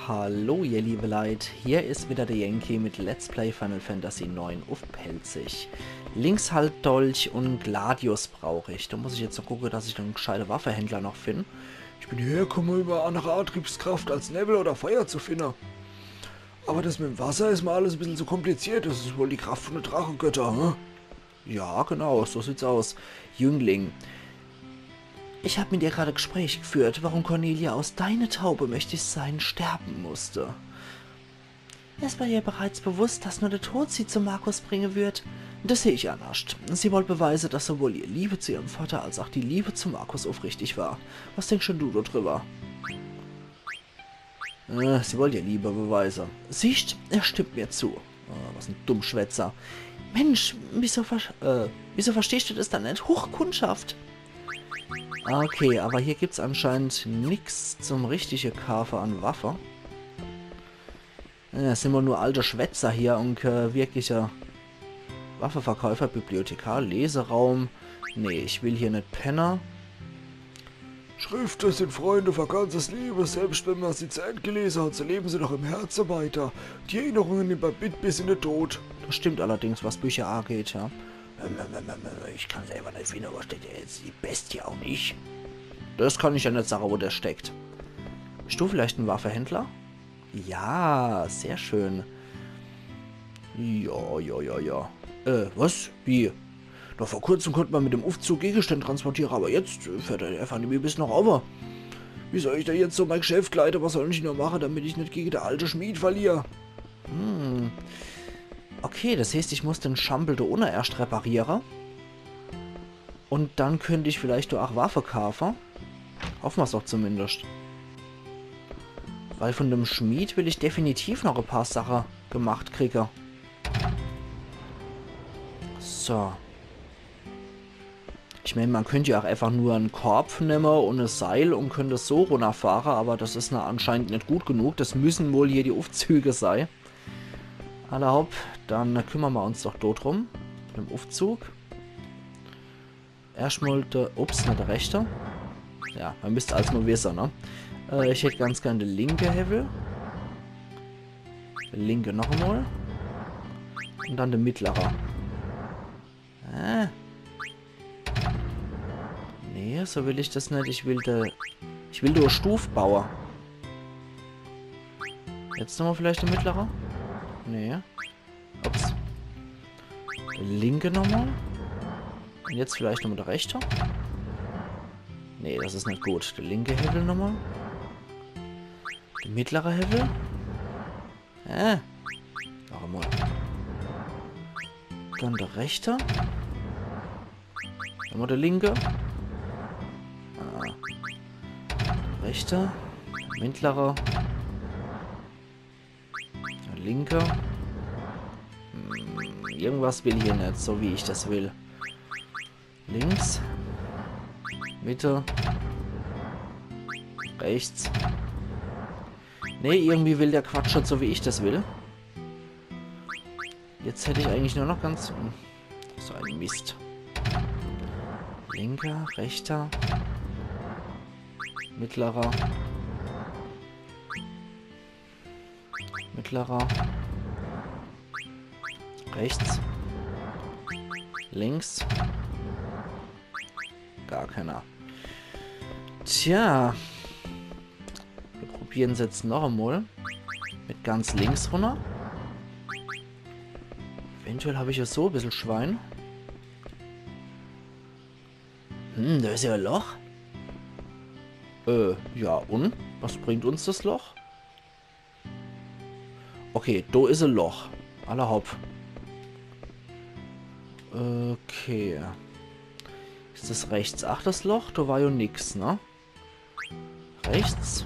Hallo ihr liebe Leute, hier ist wieder der Yankee mit Let's Play Final Fantasy 9 auf Pelzig. Linkshaltdolch und Gladius brauche ich. Da muss ich jetzt noch gucken, dass ich einen gescheiten Waffenhändler noch finde. Ich bin hierher gekommen, über andere Antriebskraft als Nebel oder Feuer zu finden. Aber das mit dem Wasser ist mir alles ein bisschen zu kompliziert. Das ist wohl die Kraft von den Drachengötter, hm? Ja, genau, so sieht's aus. Jüngling. Ich habe mit ihr gerade Gespräch geführt, warum Cornelia aus deiner Taube möchte ich sein sterben musste. Es war ihr bereits bewusst, dass nur der Tod sie zu Markus bringen wird. Das sehe ich anders. Sie wollte beweisen, dass sowohl ihr Liebe zu ihrem Vater als auch die Liebe zu Markus aufrichtig war. Was denkst du darüber? Sie wollte ihr Liebe beweisen. Siehst, er stimmt mir zu. Was ein Dummschwätzer. Mensch, wieso verstehst du das dann nicht? Hochkundschaft. Okay, aber hier gibt es anscheinend nichts zum richtigen Kaufen an Waffe. Ja, sind wir nur alte Schwätzer hier und wirkliche Waffenverkäufer, Bibliothekar, Leseraum. Nee, ich will hier nicht Penner. Schriften sind Freunde für ganzes Leben, selbst wenn man sie zu Ende gelesen hat, so leben sie noch im Herzen weiter. Die Erinnerungen nimmt man mit bis in den Tod. Das stimmt allerdings, was Bücher angeht, ja. Ich kann selber nicht finden, wo steht der jetzt? Die Bestie auch nicht. Das kann ich ja nicht sagen, wo der steckt. Bist du vielleicht ein Waffenhändler? Ja, sehr schön. Ja. Was? Wie? Doch vor kurzem konnte man mit dem Aufzug Gegenstände transportieren, aber jetzt fährt er einfach nicht mehr bis nach Over. Wie soll ich da jetzt so mein Geschäft leiten? Was soll ich nur machen, damit ich nicht gegen den alten Schmied verliere? Okay, das heißt, ich muss den Schampel da ohne erst reparieren. Und dann könnte ich vielleicht auch Waffe kaufen. Hoffen wir es doch zumindest. Weil von dem Schmied will ich definitiv noch ein paar Sachen gemacht kriegen. So. Ich meine, man könnte ja auch einfach nur einen Korb nehmen und ein Seil und könnte so runterfahren, aber das ist anscheinend nicht gut genug. Das müssen wohl hier die Aufzüge sein. Allerhaupt, dann kümmern wir uns doch dort drum. Mit dem Aufzug. Erstmal der. Ups, nicht der rechte. Ja, man müsste als nur wissen, ne? Ich hätte ganz gerne den linke Hebel. Der linke noch einmal. Und dann der mittlere. Nee, so will ich das nicht. Ich will nur Stufbauer. Jetzt nochmal vielleicht der mittlere? Nee. Ups. Der linke nochmal. Und jetzt vielleicht nochmal der rechte. Nee, das ist nicht gut. Der linke Hebel nochmal. Der mittlere Hebel. Noch einmal. Dann der rechte. Nochmal der linke. Der rechte. Der mittlere. Der linke. Irgendwas will hier nicht, so wie ich das will. Links. Mitte. Rechts. Nee, irgendwie will der Quatsch so wie ich das will. Jetzt hätte ich eigentlich nur noch ganz... So ein Mist. Linker, rechter. Mittlerer. Mittlerer. Rechts. Links. Gar keiner. Tja. Wir probieren es jetzt noch einmal. Mit ganz links runter. Eventuell habe ich ja so ein bisschen Schwein. Da ist ja ein Loch. Ja, und? Was bringt uns das Loch? Okay, da ist ein Loch. Allerhaupt. Okay. Ist das rechts? Ach, das Loch? Da war ja nix, ne? Rechts.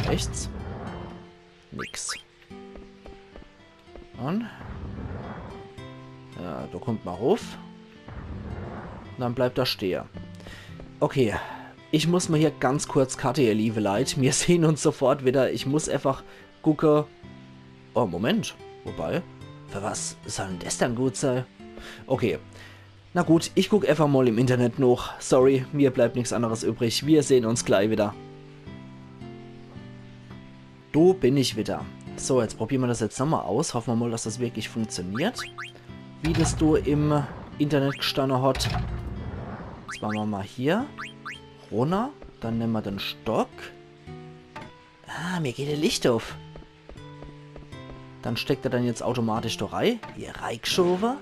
Rechts. Nix. Und? Ja, da kommt mal rauf. Und dann bleibt er stehen. Okay. Ich muss mal hier ganz kurz Karte, ihr liebe Leute. Wir sehen uns sofort wieder. Ich muss einfach gucken. Oh, Moment. Wobei. Für was soll denn das dann gut sein? Okay. Na gut, ich gucke einfach mal im Internet noch. Sorry, mir bleibt nichts anderes übrig. Wir sehen uns gleich wieder. Du bin ich wieder. So, jetzt probieren wir das jetzt nochmal aus. Hoffen wir mal, dass das wirklich funktioniert. Wie das du im Internet gestanden hat. Jetzt machen wir mal hier. Runter. Dann nehmen wir den Stock. Ah, mir geht das Licht auf. Dann steckt er dann jetzt automatisch da rein. Hier reingeschoben.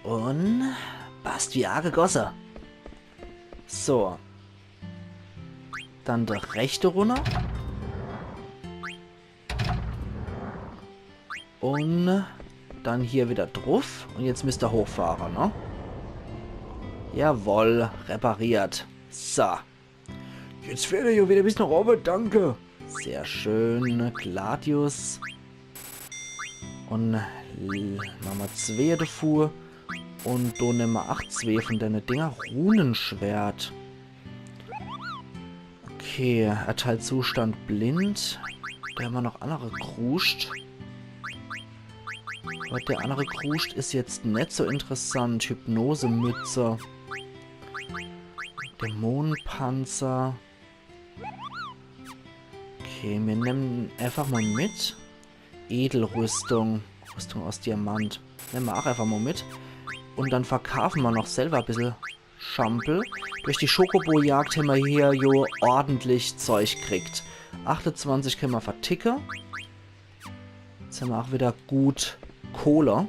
Und passt wie angegossen. So. Dann der rechte runter. Und dann hier wieder drauf. Und jetzt müsst ihr hochfahren, ne? Jawohl, repariert. So. Jetzt fährt er ja wieder bis nach oben, danke. Sehr schön, Gladius. Und machen wir 2 davor. Und da nehmen wir 2 von deinen Dinger. Runenschwert. Okay, erteilt Zustand blind. Da haben wir noch andere Kruscht. Aber der andere Kruscht ist jetzt nicht so interessant. Hypnosemütze. Dämonenpanzer. Okay, wir nehmen einfach mal mit. Edelrüstung. Rüstung aus Diamant. Nehmen wir auch einfach mal mit. Und dann verkaufen wir noch selber ein bisschen Schampel. Durch die Schokobo-Jagd haben wir hier jo ordentlich Zeug gekriegt. 28 können wir verticken. Jetzt haben wir auch wieder gut Kohle.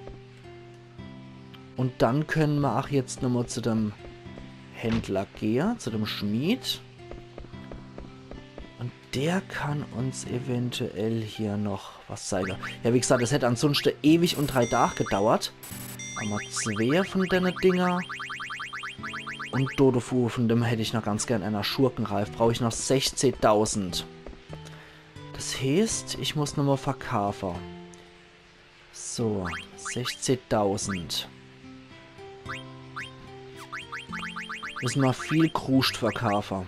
Und dann können wir auch jetzt nochmal zu dem Händler gehen, zu dem Schmied. Und der kann uns eventuell hier noch was zeigen. Ja, wie gesagt, das hätte ansonsten ewig und 3 Tage gedauert. Haben wir 2 von den Dinger. Und Dodofu, von dem hätte ich noch ganz gern einer Schurkenreif. Brauche ich noch 16.000. Das heißt, ich muss nochmal verkaufen. So, 16.000. Müssen wir viel Kruscht verkaufen.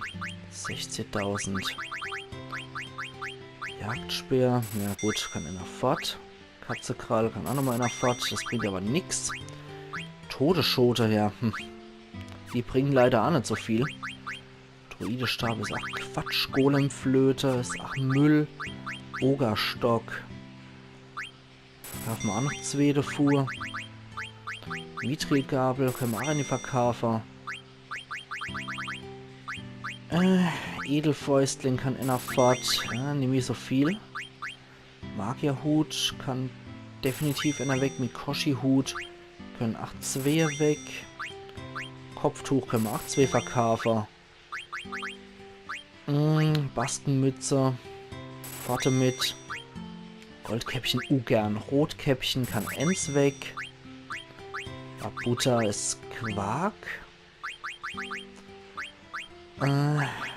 16.000. Jagdspeer. Ja gut, kann einer fort. Katzekrall kann auch nochmal einer fort. Das bringt aber nichts. Todesschote, ja. Die bringen leider auch nicht so viel. Druidestab ist auch Quatsch. Golemflöte ist auch Müll. Ogerstock. Kaufen wir auch noch 2 davor. Mitrilgabel können wir auch in die Verkaufer. Edelfäustling kann einer fort. Ja, nehme ich so viel. Magierhut kann definitiv einer weg. Mikoshi-Hut können 2 weg. Kopftuch können wir 2 verkaufen. Bastenmütze. Pforte mit. Goldkäppchen ungern. Rotkäppchen kann 1 weg. Butter ist Quark.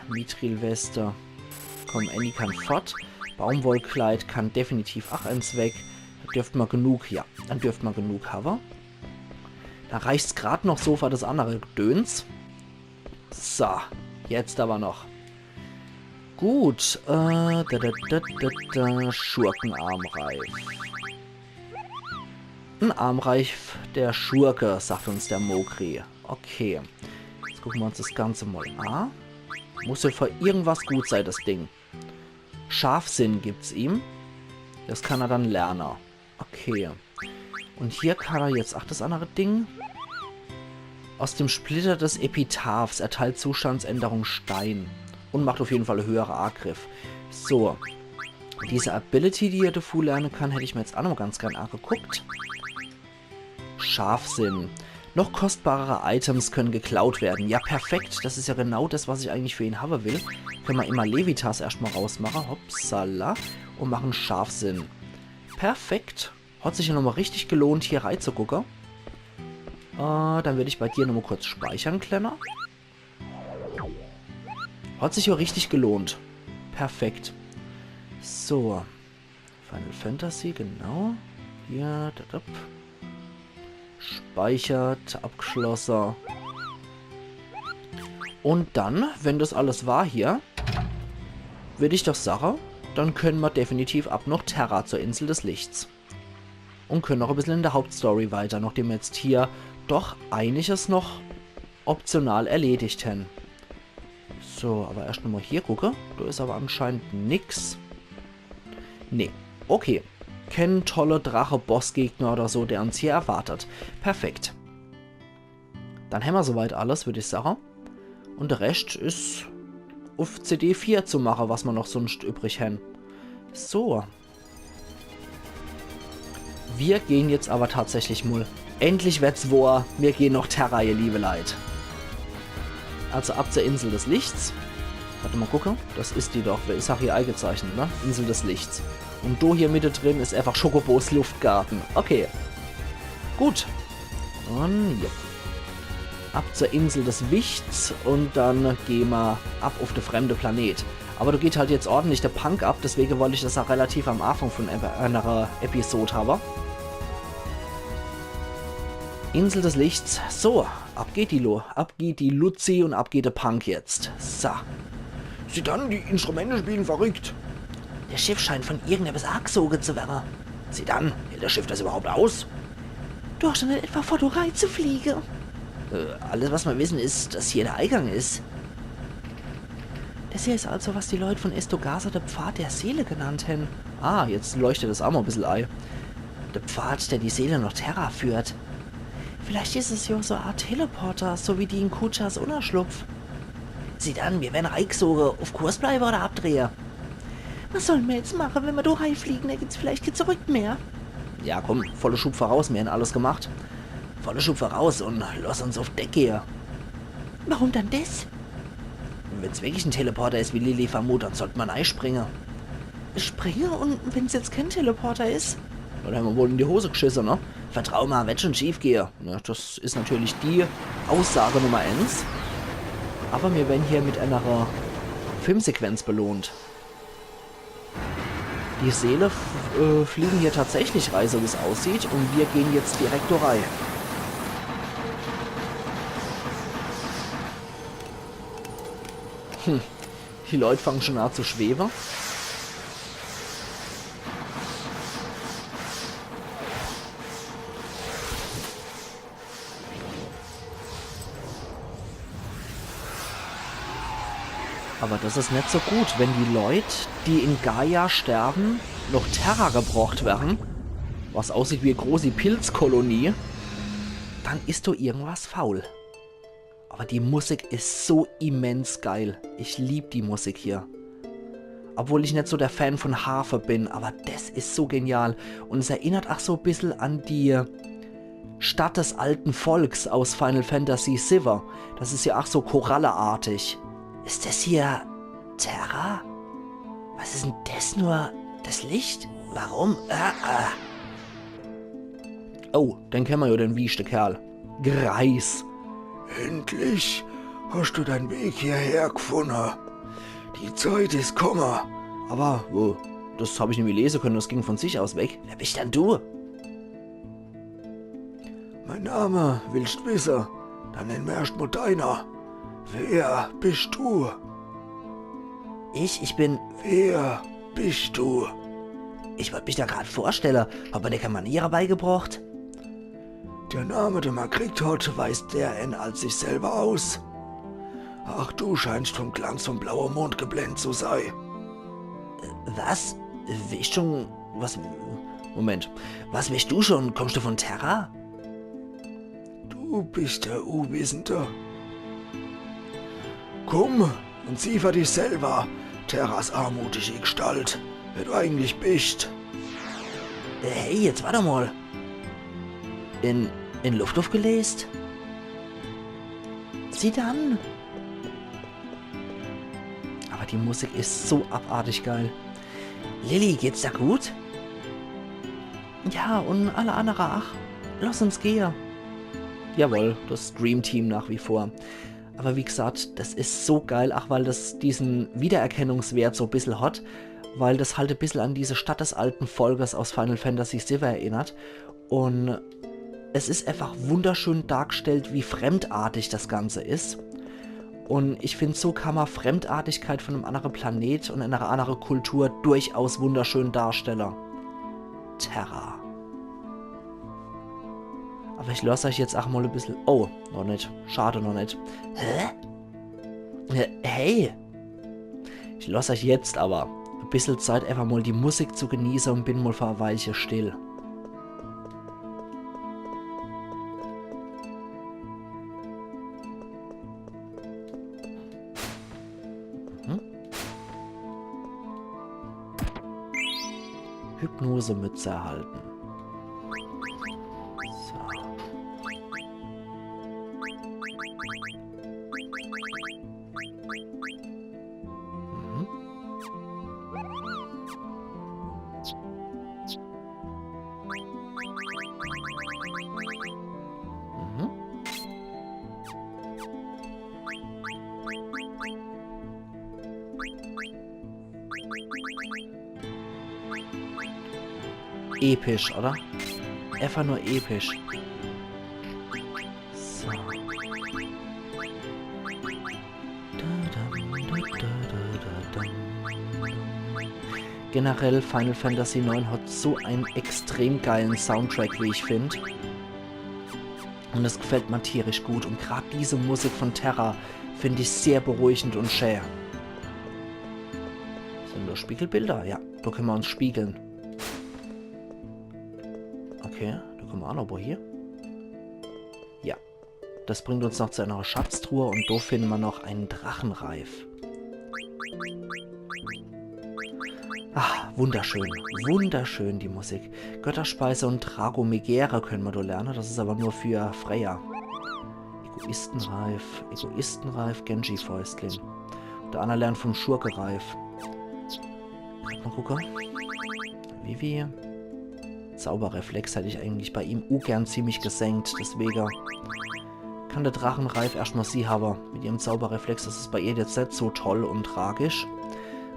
Mithrilweste. Komm, Annie kann fort. Baumwollkleid kann definitiv auch 1 weg. Da dürft man genug, ja, dann dürft man genug haben. Da reicht's gerade noch so für das andere Gedöns. So, jetzt aber noch. Gut, Schurkenarmreif. Ein Armreif der Schurke, sagt uns der Mokri. Okay. Jetzt gucken wir uns das Ganze mal an. Muss ja für irgendwas gut sein, das Ding. Scharfsinn gibt's ihm. Das kann er dann lernen. Okay. Und hier kann er jetzt, ach, das andere Ding. Aus dem Splitter des Epitaphs erteilt Zustandsänderung Stein. Und macht auf jeden Fall höhere Angriff. So. Diese Ability, die er dafür lernen kann, hätte ich mir jetzt auch noch ganz gern angeguckt. Scharfsinn. Noch kostbarere Items können geklaut werden. Ja, perfekt. Das ist ja genau das, was ich eigentlich für ihn haben will. Können wir immer Levitas erstmal rausmachen. Hopsala. Und machen Scharfsinn. Perfekt. Hat sich ja nochmal richtig gelohnt, hier reinzugucken. Dann werde ich bei dir nochmal kurz speichern, Kleiner. Hat sich ja richtig gelohnt. Perfekt. So. Final Fantasy, genau. Hier. Speichert, abgeschlossen. Und dann, wenn das alles war hier, würde ich doch sagen, dann können wir definitiv ab noch Terra zur Insel des Lichts. Und können noch ein bisschen in der Hauptstory weiter, nachdem wir jetzt hier doch einiges noch optional erledigt haben. So, aber erst nochmal hier gucke. Da ist aber anscheinend nix. Nee, okay. Kein toller Drache-Bossgegner oder so, der uns hier erwartet. Perfekt. Dann haben wir soweit alles, würde ich sagen. Und der Rest ist auf CD4 zu machen, was wir noch sonst übrig haben. So. Wir gehen jetzt aber tatsächlich mal. Endlich wird's wahr. Wir gehen noch Terra, ihr liebe Leid. Also ab zur Insel des Lichts. Warte mal gucken. Das ist die doch. Ist auch hier eingezeichnet, ne? Insel des Lichts. Und du hier Mitte drin ist einfach Schokobos Luftgarten. Okay. Gut. Und ja. Ab zur Insel des Wichts und dann gehen wir ab auf den fremden Planet. Aber du geht halt jetzt ordentlich der Punk ab, deswegen wollte ich das auch relativ am Anfang von einer Episode haben. Insel des Lichts. So, ab geht die Luzi und ab geht der Punk jetzt. So. Sieh dann, die Instrumente spielen verrückt. Der Schiff scheint von irgendetwas angesogen zu werden. Sieh dann, hält das Schiff das überhaupt aus? Du hast doch nicht etwa vor, du reinzufliegen. Alles, was wir wissen, ist, dass hier der Eingang ist. Das hier ist also, was die Leute von Estogasa der Pfad der Seele genannt haben. Ah, jetzt leuchtet das auch mal ein bisschen ein. Der Pfad, der die Seele nach Terra führt. Vielleicht ist es ja so eine Art Teleporter, so wie die in Kuchas Unerschlupf. Sieh dann, wir werden reingesogen, auf Kurs bleiben oder abdrehen. Was sollen wir jetzt machen, wenn wir da reinfliegen? Da gibt's vielleicht kein Zurück mehr. Ja, komm, volle Schub voraus, wir haben alles gemacht. Volle Schub voraus und lass uns auf Deck gehen. Warum dann das? Wenn es wirklich ein Teleporter ist, wie Lilly vermutet, dann sollte man einspringen. Springen? Und wenn es jetzt kein Teleporter ist? Dann haben wir wohl in die Hose geschissen, ne? Vertrau mal, wird schon schief gehen. Ja, das ist natürlich die Aussage Nummer 1. Aber wir werden hier mit einer Filmsequenz belohnt. Die Seele fliegen hier tatsächlich rein, so wie es aussieht. Und wir gehen jetzt direkt rein. Die Leute fangen schon an zu schweben. Aber das ist nicht so gut, wenn die Leute, die in Gaia sterben, noch Terra gebraucht werden, was aussieht wie eine große Pilzkolonie, dann ist doch irgendwas faul. Aber die Musik ist so immens geil. Ich liebe die Musik hier. Obwohl ich nicht so der Fan von Harfe bin, aber das ist so genial. Und es erinnert auch so ein bisschen an die Stadt des alten Volks aus Final Fantasy VII. Das ist ja auch so koralleartig. Ist das hier Terra? Was ist denn das nur? Das Licht? Warum? Oh, den kennen wir ja, den wiesten Kerl. Greis. Endlich hast du deinen Weg hierher gefunden. Die Zeit ist gekommen. Aber, wo? Das habe ich nicht mehr lesen können, das ging von sich aus weg. Wer bist denn du? Mein Name willst du wissen? Dann nenn mir erst mal deiner. Wer bist du? Ich bin... Wer bist du? Ich wollte mich da gerade vorstellen. Hab mir keine Maniere beigebracht? Der Name, den man kriegt hat, weist der N als sich selber aus. Ach, du scheinst vom Glanz vom blauen Mond geblendet zu sein. Was? Weißt schon... Was... Moment. Was weißt du schon? Kommst du von Terra? Du bist der Unwissende. Komm und sieh für dich selber, Terras armutige Gestalt, wer du eigentlich bist. Hey, jetzt warte mal. In Luft aufgelesen? Sieh dann. Aber die Musik ist so abartig geil. Lilly, geht's da gut? Ja, und alle anderen, ach, lass uns gehen. Jawohl, das Dream Team nach wie vor. Aber wie gesagt, das ist so geil, ach, weil das diesen Wiedererkennungswert so ein bisschen hat, weil das halt ein bisschen an diese Stadt des alten Volkes aus Final Fantasy VII erinnert. Und es ist einfach wunderschön dargestellt, wie fremdartig das Ganze ist. Und ich finde, so kann man Fremdartigkeit von einem anderen Planet und einer anderen Kultur durchaus wunderschön darstellen. Terra. Aber ich lasse euch jetzt auch mal ein bisschen... Oh, noch nicht. Schade, noch nicht. Hä? Hey! Ich lasse euch jetzt aber ein bisschen Zeit, einfach mal die Musik zu genießen und bin mal für eine Weilchen still. Hypnosemütze erhalten. So. Episch, oder? Einfach nur episch. So. Generell Final Fantasy IX hat so einen extrem geilen Soundtrack, wie ich finde. Und es gefällt mir tierisch gut. Und gerade diese Musik von Terra finde ich sehr beruhigend und schön. Sind nur Spiegelbilder? Ja, da können wir uns spiegeln. Okay, da kommen wir auch noch wo hier. Ja, das bringt uns noch zu einer Schatztruhe und da finden wir noch einen Drachenreif. Ah, wunderschön, wunderschön die Musik. Götterspeise und Dragomegere können wir da lernen, das ist aber nur für Freya. Egoistenreif, Genji-Fäustling. Der andere lernt vom Schurkereif. Mal gucken. Vivi. Zauberreflex hätte ich eigentlich bei ihm gern ziemlich gesenkt, deswegen kann der Drachenreif erstmal sie haben. Mit ihrem Zauberreflex, das ist bei ihr jetzt nicht so toll und tragisch.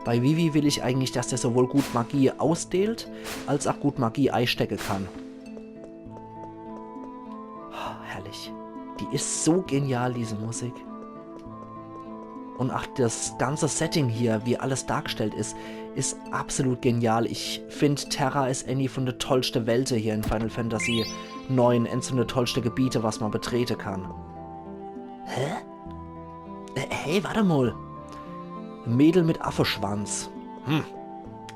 Bei Vivi will ich eigentlich, dass der sowohl gut Magie ausdehlt, als auch gut Magie einstecken kann. Oh, herrlich. Die ist so genial, diese Musik. Und auch das ganze Setting hier, wie alles dargestellt ist absolut genial. Ich finde, Terra ist eine von der tollsten Welten hier in Final Fantasy 9. Eins von der tollsten Gebiete, was man betreten kann. Hä? Hey, warte mal. Mädel mit Affenschwanz.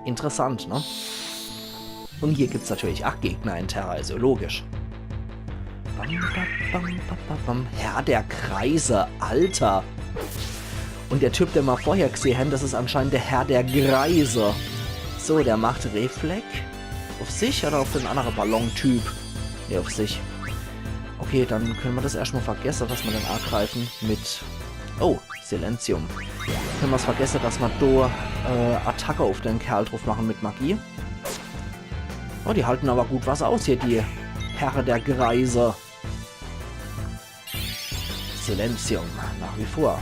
Interessant, ne? Und hier gibt es natürlich auch Gegner in Terra, also logisch. Herr der Kreise, Alter. Und der Typ, den wir vorher gesehen haben, das ist anscheinend der Herr der Greise. So, der macht Reflex. Auf sich oder auf den anderen Ballon-Typ? Ne, auf sich. Okay, dann können wir das erstmal vergessen, dass wir den angreifen mit... Oh, Silentium. Können wir es vergessen, dass wir da Attacke auf den Kerl drauf machen mit Magie. Oh, die halten aber gut was aus hier, die Herren der Greise. Silentium, nach wie vor.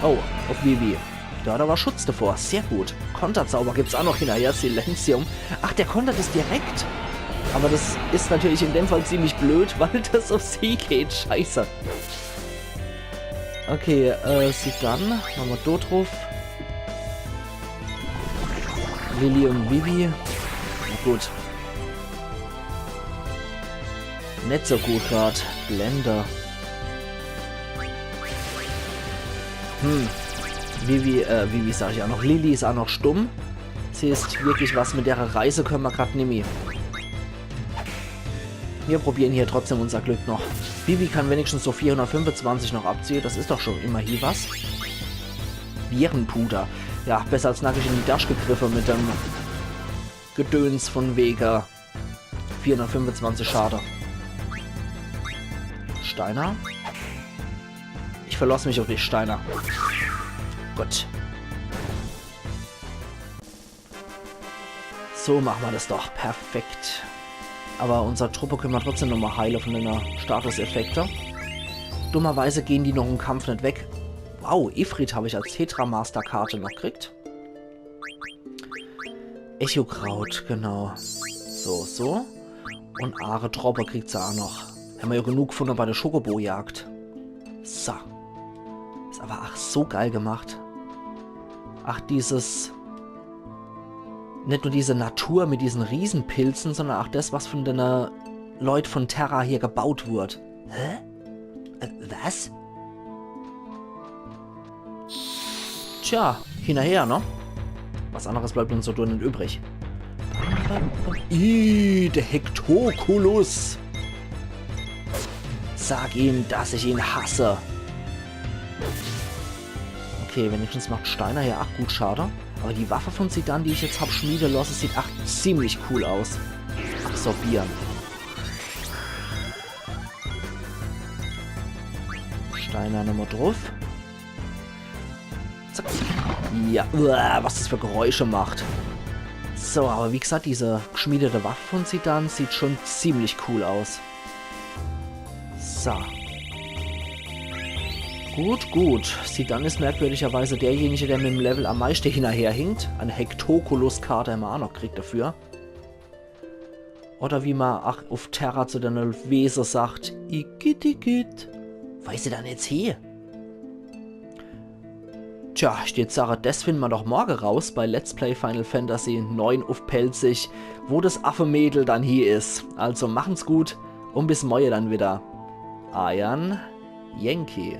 Oh, auf Vivi. Da hat er aber Schutz davor. Sehr gut. Konterzauber gibt es auch noch hinterher. Silentium. Ach, der kontert es direkt. Aber das ist natürlich in dem Fall ziemlich blöd, weil das auf sie geht. Scheiße. Okay, sie dann. Machen wir dort drauf. Lilly und Vivi. Na gut. Nicht so gut gerade. Blender. Vivi sage ich auch noch. Lilly ist auch noch stumm. Sie ist wirklich was, mit der Reise können wir gerade nicht mehr. Wir probieren hier trotzdem unser Glück noch. Vivi kann wenigstens so 425 noch abziehen. Das ist doch schon immerhin was. Virenpuder. Ja, besser als nackig in die Tasche gegriffen mit dem Gedöns von Vega. 425 Schade. Steiner. Ich verlasse mich auf die Steiner. Gut. So machen wir das doch. Perfekt. Aber unsere Truppe können wir trotzdem nochmal heilen von den Statuseffekten. Dummerweise gehen die noch im Kampf nicht weg. Wow, Ifrit habe ich als Tetra-Master-Karte noch gekriegt. Echokraut, genau. So. Und Aare Troppe kriegt sie auch noch. Haben wir ja genug gefunden bei der Schokobo-Jagd. So. Ist aber ach so geil gemacht. Ach, dieses... Nicht nur diese Natur mit diesen Riesenpilzen, sondern auch das, was von den Leuten von Terra hier gebaut wird. Hä? Was? Tja, hinterher, ne? Was anderes bleibt uns so nicht übrig. Der Hektokulus. Sag ihm, dass ich ihn hasse. Okay, wenigstens macht Steiner ja auch gut Schade. Aber die Waffe von Zidane, die ich jetzt habe schmieden lassen, sieht auch ziemlich cool aus. Absorbieren. Steiner nochmal drauf. Zack. Ja, was das für Geräusche macht. So, aber wie gesagt, diese geschmiedete Waffe von Zidane sieht schon ziemlich cool aus. So. Gut, gut. Zidane ist merkwürdigerweise derjenige, der mit dem Level am meisten hinterherhinkt. Eine Hektokulus-Karte haben wir auch noch gekriegt dafür. Oder wie man auf Terra zu den Wesen sagt, Igitt. Wo ist sie dann jetzt her? Tja, steht Sache, das finden wir doch morgen raus bei Let's Play Final Fantasy 9 auf Pelzig, wo das Affenmädel dann hier ist. Also machen's gut und bis morgen dann wieder. Ayan Yankee.